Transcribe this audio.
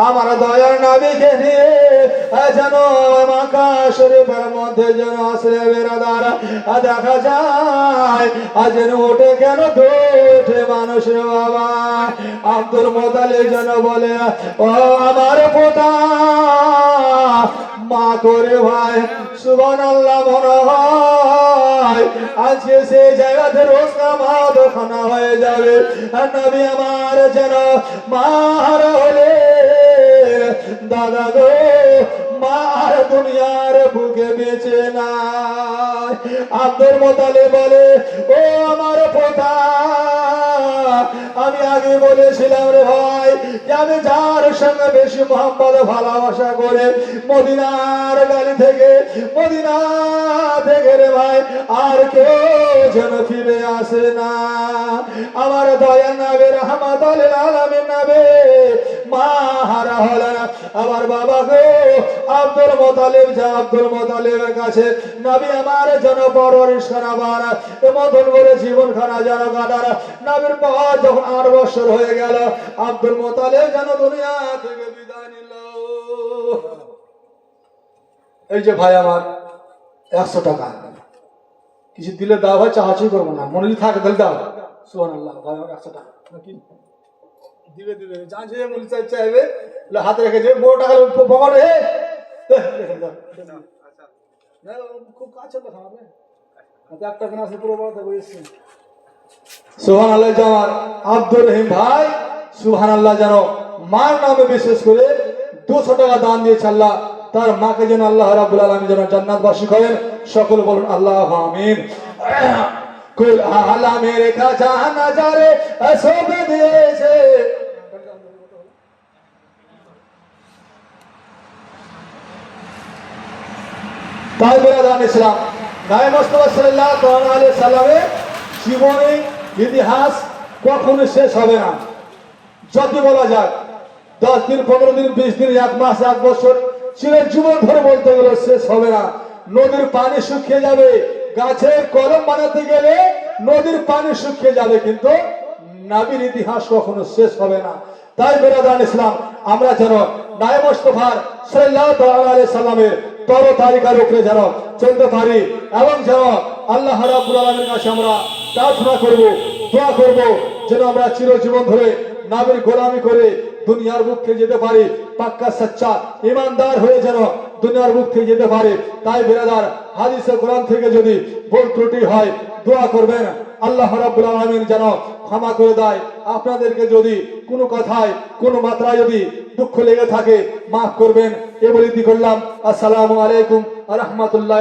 আমার দয়ার নবীকে নিয়ে যেন মক্কা শরীফের মধ্যে যেন আসলে বেরাদার দেখা যায় আজ ওঠে কেন দোঠে মানুষের বাবা। আব্দুল মুতালিব যেন বলে ও আমার পোতা মা করে ভাই সুবহানাল্লাহ মনে হয় আজকে সেই জায়গাতে রোজ নামাজ খানা হয়ে যাবে। নবী আমার যেন মার হলে দাদা গো মার দুনিয়ার বুকে বেঁচে নাই। আব্দুল মুতালিব বলে ও আমার পোতা আমি আগে বলেছিলাম রে ভাই যে আমি যার সঙ্গে বেশি মোহাম্মদ ভালোবাসা করে মদিনার গালি থেকে মদিনা থেকে রে ভাই আর কেউ যেন ফিরে আসে না। আমার দয়া নবী রাহমাতুল আলামিন নবী মা হারা হলেন। আমার বাবা গো আব্দুল মুতালিব যা আব্দুল মুতালিবের কাছে নবী আমার যেন পরওয়ারিশ খানাবার মতন করে জীবন খানা যেন কাটার। নবীর পর যখন 8 বছর হয়ে গেল আব্দুল মুতালিব যেন দুনিয়া থেকে বিদায় নিল। এই যে ভাই আমার 100 টাকা কিছু দিলে দাও ভাই, চাহাচি করবো না, মনে যদি থাকে তাহলে দাও। সুবহানাল্লাহ ভাই আমার 100 টাকা নাকি দিবে দিবে যা যে মূল চাইবে হাতে রেখে যে বড় টাকা পকেটে খুব কাজ চলতে খাবে হাতে 1 টাকা না আছে পুরো বড় টাকা এসছে। সুবহানাল্লাহ জামার আব্দুর রহিম ভাই সুবহানাল্লাহ জানো মার নামে বিশেষ করে 200 টাকা দান দিয়েছে আল্লাহ তার মাকে যেন আল্লাহ রাব্বুল আলামিন যেন জান্নাতবাসী করেন। সকল বলুন আল্লাহু আমিন। কুল আলা মেরে খাজা নজারে সব দিয়েছে। তাই বেরাদান ইসলাম নবী মুস্তাফা সাল্লাল্লাহু আলাইহি সাল্লামের জীবনী ইতিহাস কখনো শেষ হবে না। যত বলা যাক 10 দিন 15 দিন 20 দিন 1 মাস 1 বছর চির জীবন ধরে বলতে গেলে শেষ হবে না। নদীর পানি শুকিয়ে যাবে, গাছের কলম বানাতে গেলে নদীর পানি শুকিয়ে যাবে, কিন্তু নবীর ইতিহাস কখনো শেষ হবে না। তাই বেরাদান ইসলাম আমরা যেন নবী মুস্তাফা সাল্লাল্লাহু আলাইহি সাল্লামের তর তারিকার উপরে যেন চলতে পারি এবং যেন আল্লাহ রাব্বুল আলামিনের কাছে আমরা প্রার্থনা করব, দোয়া করব যেন আমরা চিরজীবন ধরে নবীর গোলামি করে দুনিয়ার বুক থেকে যেতে পারি, পাক্কা সচ্চা ইমানদার হয়ে যেন দুনিয়ার বুক থেকে যেতে পারে। তাই বেরাদার হাদিসে কোরআন থেকে যদি ভুল ত্রুটি হয় দোয়া করবেন আল্লাহ রাব্বুল আলামিন যেন ক্ষমা করে দেয়। আপনাদেরকে যদি কোনো কথায় কোনো মাত্রায় যদি দুঃখ লেগে থাকে মাফ করবেন। এ বলে করলাম। আসসালামু আলাইকুম ওয়া রাহমাতুল্লাহ।